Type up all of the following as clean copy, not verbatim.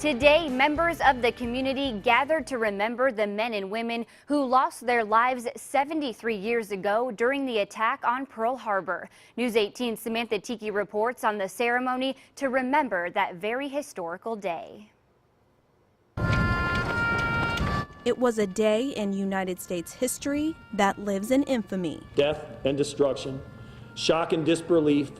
Today, members of the community gathered to remember the men and women who lost their lives 73 years ago during the attack on Pearl Harbor. News 18's Samantha Tiki reports on the ceremony to remember that very historical day. It was a day in United States history that lives in infamy. Death and destruction, shock and disbelief,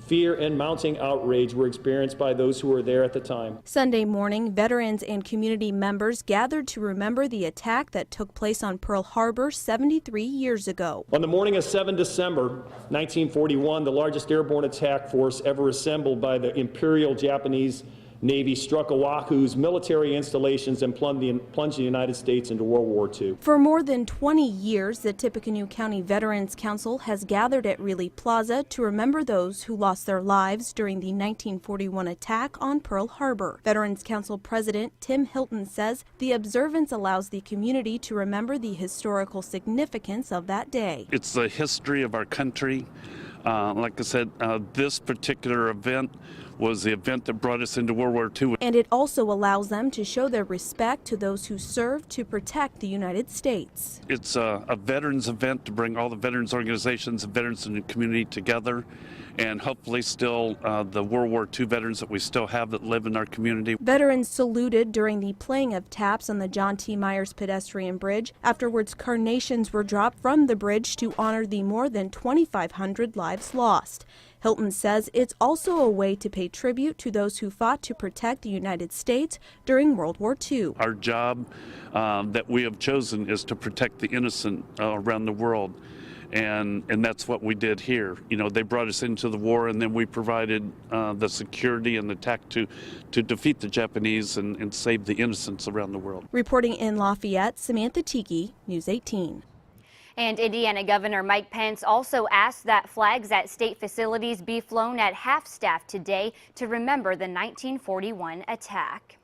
fear and mounting outrage were experienced by those who were there at the time. Sunday morning, veterans and community members gathered to remember the attack that took place on Pearl Harbor 73 years ago. On the morning of 7 December 1941, the largest airborne attack force ever assembled by the Imperial Japanese Navy struck Oahu's military installations and plunged the United States into World War II. For more than 20 years, the Tippecanoe County Veterans Council has gathered at Greeley Plaza to remember those who lost their lives during the 1941 attack on Pearl Harbor. Veterans Council President Tim Hilton says the observance allows the community to remember the historical significance of that day. It's the history of our country. Like I said, this particular event was the event that brought us into World War II. And it also allows them to show their respect to those who served to protect the United States. It's a veterans event to bring all the veterans organizations and veterans in the community together, and hopefully still the World War II veterans that we still have that live in our community. Veterans saluted during the playing of taps on the John T. Myers pedestrian bridge. Afterwards, carnations were dropped from the bridge to honor the more than 2,500 lives lost. Hilton says it's also a way to pay tribute to those who fought to protect the United States during World War II. Our job that we have chosen is to protect the innocent around the world. And that's what we did here. You know, they brought us into the war, and then we provided the security and the tact to defeat the Japanese and save the innocents around the world. Reporting in Lafayette, Samantha Tiki, News 18. And Indiana Governor Mike Pence also asked that flags at state facilities be flown at half-staff today to remember the 1941 attack.